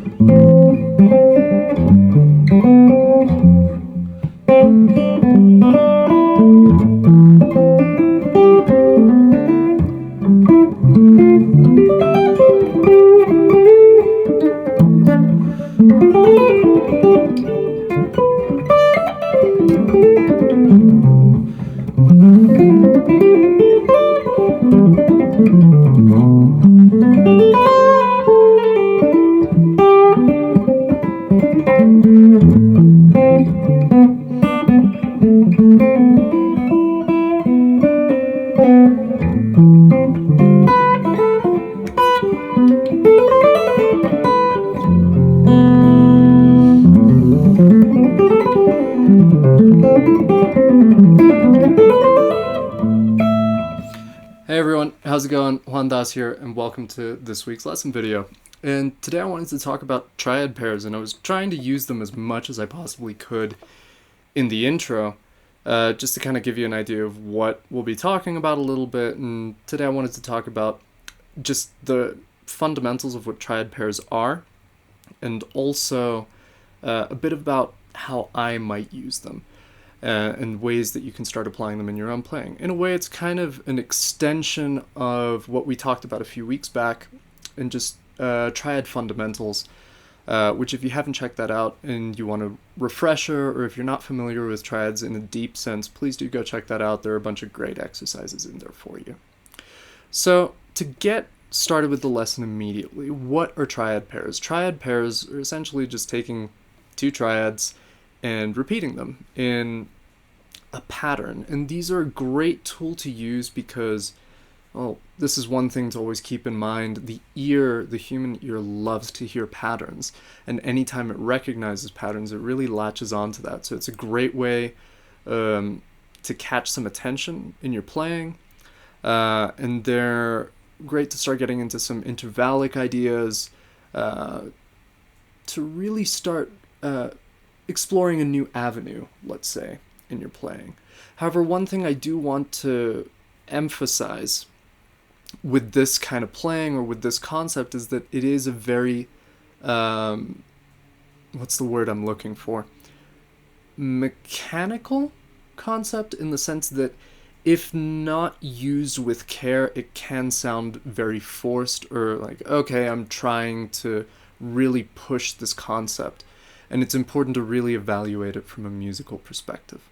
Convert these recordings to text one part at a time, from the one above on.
Hey everyone, how's it going? Juan Dhas here, and welcome to this week's lesson video. And today I wanted to talk about triad pairs, and I was trying to use them as much as I possibly could in the intro, just to kind of give you an idea of what we'll be talking about a little bit. And today I wanted to talk about just the fundamentals of what triad pairs are, and also a bit about how I might use them. And ways that you can start applying them in your own playing. In a way, it's kind of an extension of what we talked about a few weeks back, and just triad fundamentals, which if you haven't checked that out and you want a refresher, or if you're not familiar with triads in a deep sense, please do go check that out. There are a bunch of great exercises in there for you. So to get started with the lesson immediately, what are triad pairs? Triad pairs are essentially just taking two triads and repeating them in a pattern. And these are a great tool to use because, well, this is one thing to always keep in mind. The human ear loves to hear patterns. And anytime it recognizes patterns, it really latches onto that. So it's a great way to catch some attention in your playing. And they're great to start getting into some intervallic ideas, to really start exploring a new avenue, let's say, in your playing. However, one thing I do want to emphasize with this kind of playing, or with this concept, is that it is a very, what's the word I'm looking for? Mechanical concept, in the sense that if not used with care, it can sound very forced, or like, okay, I'm trying to really push this concept. And it's important to really evaluate it from a musical perspective.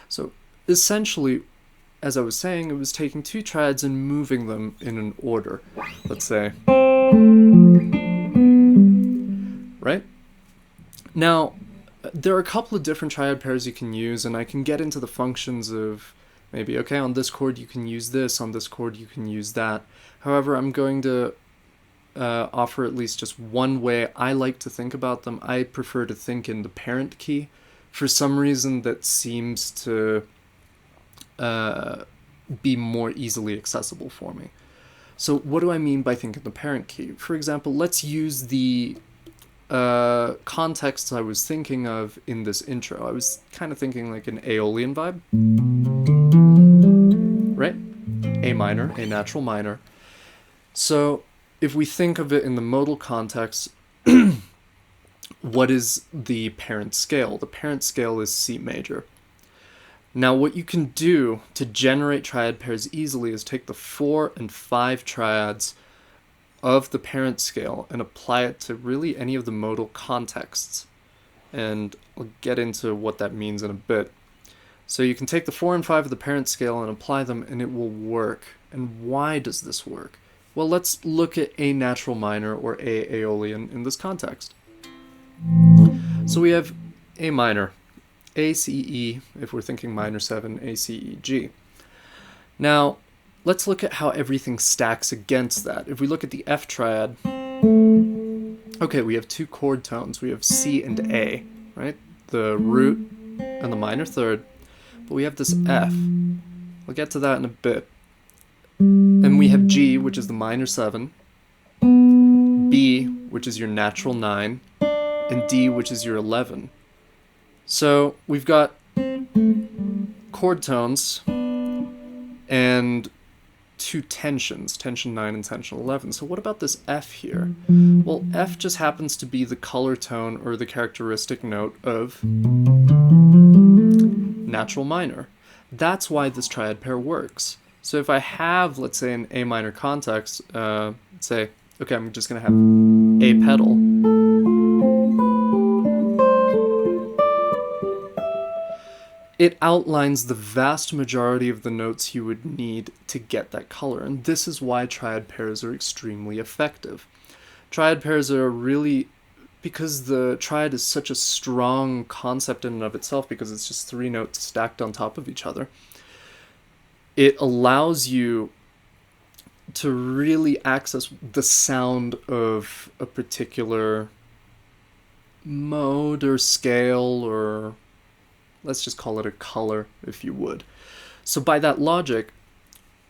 So essentially, as I was saying, it was taking two triads and moving them in an order, let's say. Right? Now, there are a couple of different triad pairs you can use, and I can get into the functions of maybe, okay, on this chord you can use this, on this chord you can use that. However, I'm going to offer at least just one way I like to think about them. I prefer to think in the parent key. For some reason, that seems to be more easily accessible for me. So what do I mean by thinking the parent key? For example, let's use the context I was thinking of in this intro. I was kind of thinking like an Aeolian vibe, right? A minor, a natural minor. So if we think of it in the modal context, what is the parent scale? The parent scale is C major. Now, what you can do to generate triad pairs easily is take the 4 and 5 triads of the parent scale and apply it to really any of the modal contexts. And I'll get into what that means in a bit. So you can take the 4 and 5 of the parent scale and apply them, and it will work. And why does this work? Well, let's look at A natural minor, or A Aeolian, in this context. So we have A minor, A, C, E, if we're thinking minor 7, A, C, E, G. Now, let's look at how everything stacks against that. If we look at the F triad, okay, we have two chord tones. We have C and A, right? The root and the minor third. But we have this F. We'll get to that in a bit. And we have G, which is the minor 7, B, which is your natural 9, and D, which is your 11. So we've got chord tones and two tensions, tension 9 and tension 11. So what about this F here? Well, F just happens to be the color tone or the characteristic note of natural minor. That's why this triad pair works. So if I have, let's say, an A minor context, say, okay, I'm just going to have A pedal. It outlines the vast majority of the notes you would need to get that color, and this is why triad pairs are extremely effective. Triad pairs are really, because the triad is such a strong concept in and of itself, because it's just 3 notes stacked on top of each other, it allows you to really access the sound of a particular mode or scale, or let's just call it a color, if you would. So by that logic,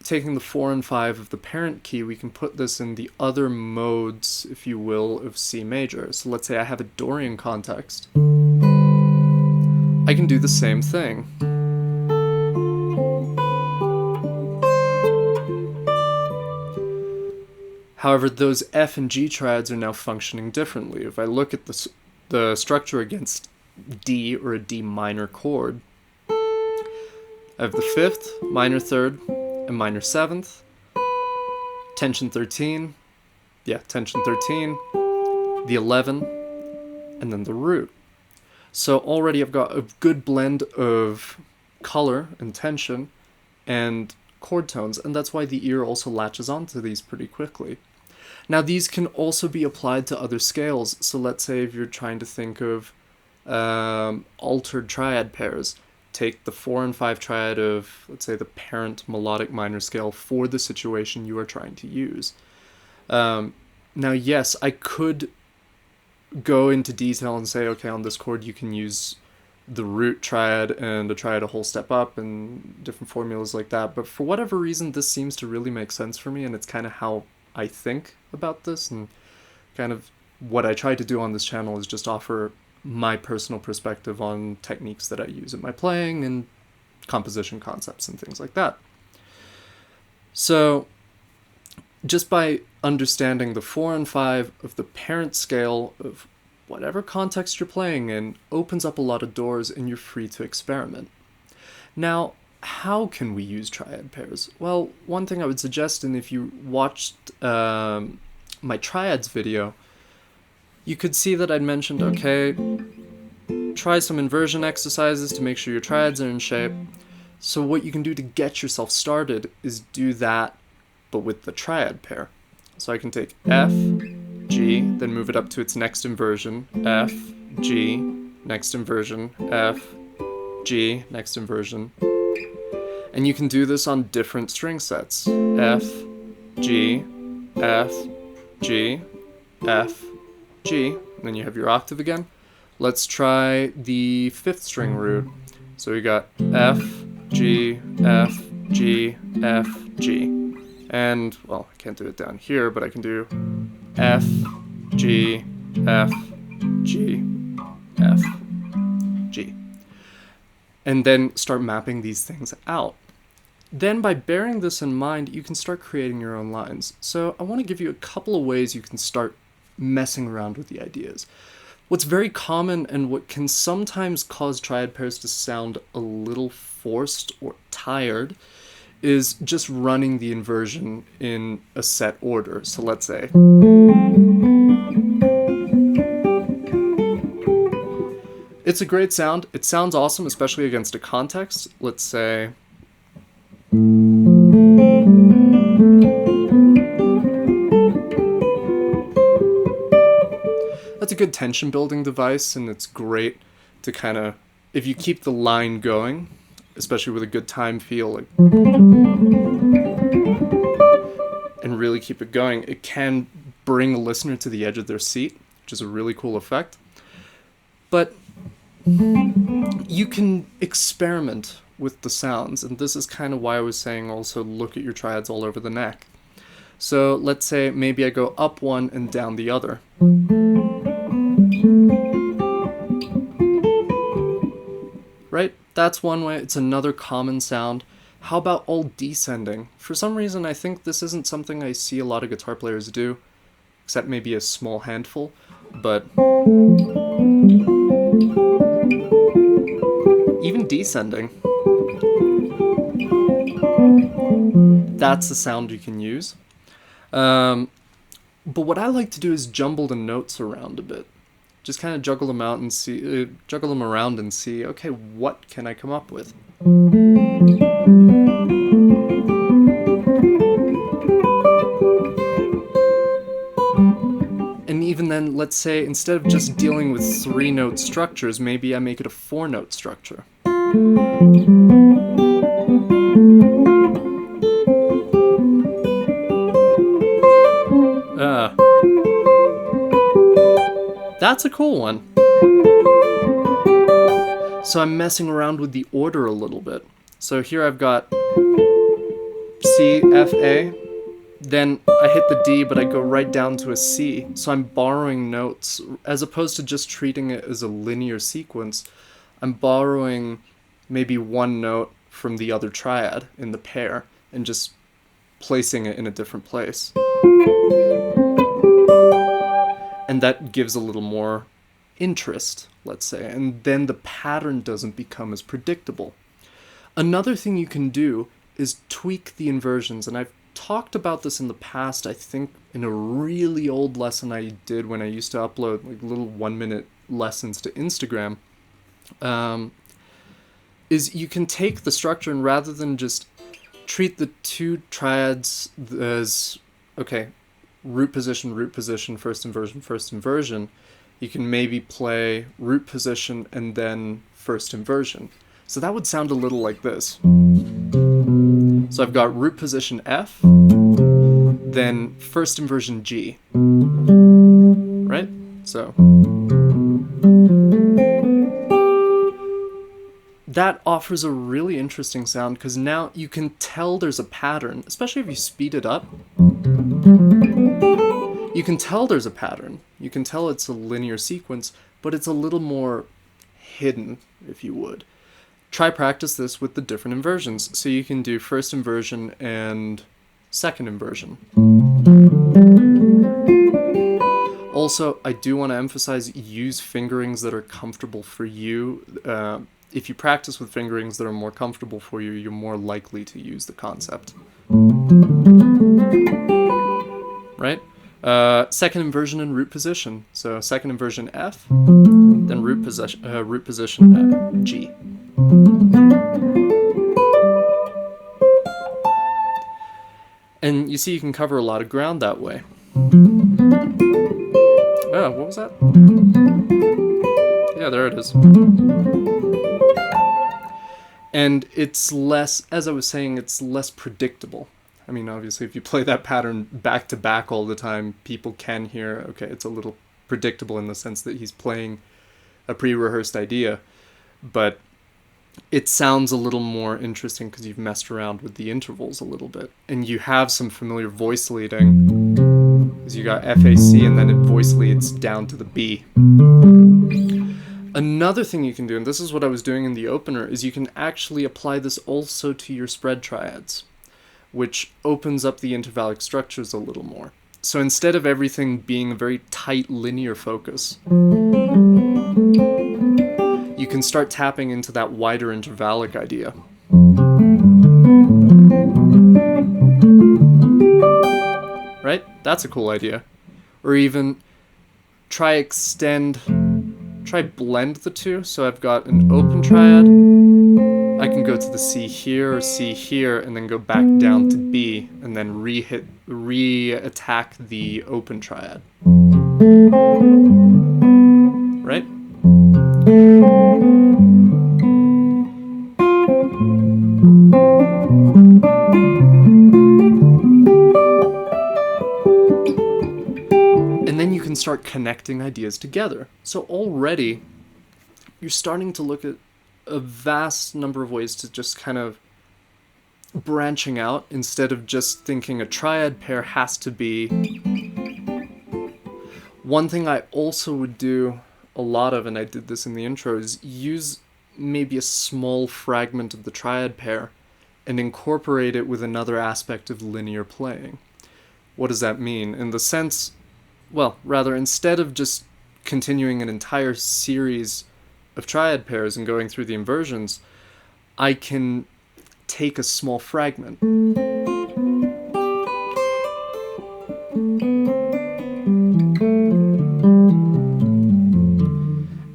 taking the 4 and 5 of the parent key, we can put this in the other modes, if you will, of C major. So let's say I have a Dorian context. I can do the same thing. However, those F and G triads are now functioning differently. If I look at the structure against D or a D minor chord, I have the 5th, minor 3rd, and minor 7th, tension 13, tension 13, the 11, and then the root. So already I've got a good blend of color and tension and chord tones, and that's why the ear also latches onto these pretty quickly. Now these can also be applied to other scales, so let's say if you're trying to think of altered triad pairs, take the 4 and 5 triad of, let's say, the parent melodic minor scale for the situation you are trying to use. Now yes, I could go into detail and say, okay, on this chord you can use the root triad and a triad a whole step up and different formulas like that, but for whatever reason this seems to really make sense for me, and it's kind of how I think about this, and kind of what I try to do on this channel is just offer my personal perspective on techniques that I use in my playing and composition concepts and things like that. So just by understanding the 4 and 5 of the parent scale of whatever context you're playing in opens up a lot of doors, and you're free to experiment. Now, how can we use triad pairs? Well, one thing I would suggest, and if you watched my triads video, you could see that I'd mentioned, okay, try some inversion exercises to make sure your triads are in shape. So what you can do to get yourself started is do that, but with the triad pair. So I can take F, G, then move it up to its next inversion, F, G, next inversion, F, G, next inversion. And you can do this on different string sets. F, G, F, G, F, G, and then you have your octave again. Let's try the 5th string root. So we got F, G, F, G, F, G. And, well, I can't do it down here, but I can do F, G, F, G, F, G. And then start mapping these things out. Then by bearing this in mind, you can start creating your own lines. So I want to give you a couple of ways you can start messing around with the ideas. What's very common and what can sometimes cause triad pairs to sound a little forced or tired is just running the inversion in a set order. So let's say it's a great sound. It sounds awesome, especially against a context. Let's say that's a good tension building device, and it's great to kind of, if you keep the line going, especially with a good time feel, like, and really keep it going, it can bring a listener to the edge of their seat, which is a really cool effect. But you can experiment with the sounds, and this is kind of why I was saying also look at your triads all over the neck. So let's say maybe I go up one and down the other. Right? That's one way. It's another common sound. How about all descending? For some reason, I think this isn't something I see a lot of guitar players do, except maybe a small handful, but even descending, that's the sound you can use. But what I like to do is jumble the notes around a bit. Just kind of juggle them out and see, juggle them around and see, okay, what can I come up with? And even then, let's say instead of just dealing with 3-note structures, maybe I make it a 4-note structure. That's a cool one. So I'm messing around with the order a little bit. So here I've got C, F, A. Then I hit the D, but I go right down to a C. So I'm borrowing notes. As opposed to just treating it as a linear sequence, I'm borrowing maybe one note from the other triad in the pair and just placing it in a different place. And that gives a little more interest, let's say, and then the pattern doesn't become as predictable. Another thing you can do is tweak the inversions, and I've talked about this in the past, I think in a really old lesson I did when I used to upload like little 1-minute lessons to Instagram, is you can take the structure and rather than just treat the two triads as, okay, root position, first inversion, you can maybe play root position and then first inversion. So that would sound a little like this. So I've got root position F, then first inversion G, right? So that offers a really interesting sound because now you can tell there's a pattern, especially if you speed it up. You can tell there's a pattern. You can tell it's a linear sequence, but it's a little more hidden, if you would. Try practice this with the different inversions. So you can do first inversion and second inversion. Also, I do want to emphasize, use fingerings that are comfortable for you. If you practice with fingerings that are more comfortable for you, you're more likely to use the concept. Right? Second inversion and root position. So second inversion F, then root position G. And you see you can cover a lot of ground that way. Oh, what was that? Yeah, there it is. And it's less, as I was saying, it's less predictable. I mean, obviously, if you play that pattern back to back all the time, people can hear, okay, it's a little predictable in the sense that he's playing a pre-rehearsed idea, but it sounds a little more interesting because you've messed around with the intervals a little bit. And you have some familiar voice leading, because you got FAC and then it voice leads down to the B. Another thing you can do, and this is what I was doing in the opener, is you can actually apply this also to your spread triads, which opens up the intervallic structures a little more. So instead of everything being a very tight linear focus, you can start tapping into that wider intervallic idea. Right? That's a cool idea. Or even try blend the two. So I've got an open triad. I can go to the C here or C here and then go back down to B and then re-attack the open triad. Right? And then you can start connecting ideas together. So already you're starting to look at a vast number of ways to just kind of branching out instead of just thinking a triad pair has to be. One thing I also would do a lot of, and I did this in the intro, is use maybe a small fragment of the triad pair and incorporate it with another aspect of linear playing. What does that mean? In the sense, well, rather, instead of just continuing an entire series of triad pairs and going through the inversions, I can take a small fragment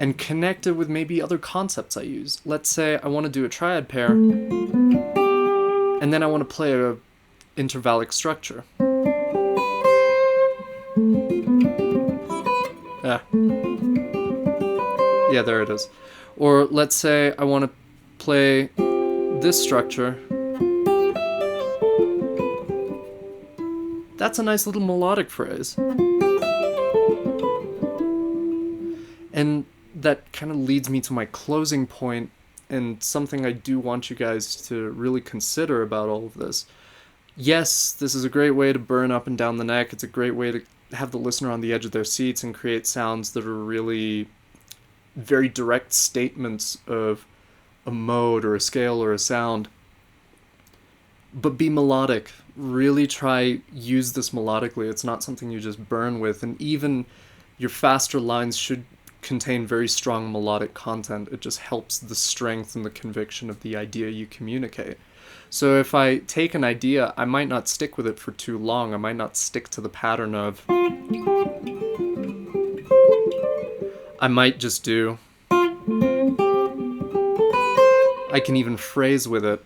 and connect it with maybe other concepts I use. Let's say I want to do a triad pair, and then I want to play a intervallic structure. Yeah, there it is. Or let's say I want to play this structure. That's a nice little melodic phrase. And that kind of leads me to my closing point, and something I do want you guys to really consider about all of this. Yes, this is a great way to burn up and down the neck. It's a great way to have the listener on the edge of their seats and create sounds that are really very direct statements of a mode or a scale or a sound. But be melodic. Really try use this melodically. It's not something you just burn with, and even your faster lines should contain very strong melodic content. It just helps the strength and the conviction of the idea you communicate. So if I take an idea, I might not stick with it for too long. I might not stick to the pattern of... I might just do... I can even phrase with it.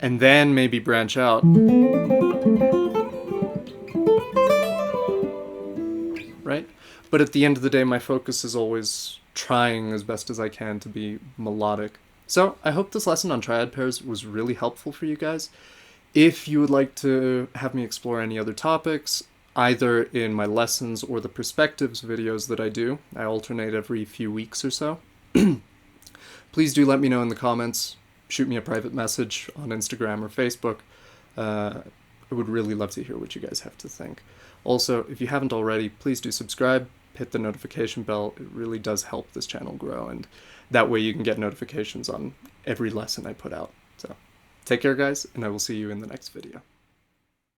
And then maybe branch out. Right? But at the end of the day, my focus is always trying as best as I can to be melodic. So I hope this lesson on triad pairs was really helpful for you guys. If you would like to have me explore any other topics, either in my lessons or the perspectives videos that I do, I alternate every few weeks or so, please do let me know in the comments. Shoot me a private message on Instagram or Facebook. I would really love to hear what you guys have to think. Also, if you haven't already, please do subscribe, hit the notification bell. It really does help this channel grow, and that way you can get notifications on every lesson I put out. So, take care guys, and I will see you in the next video.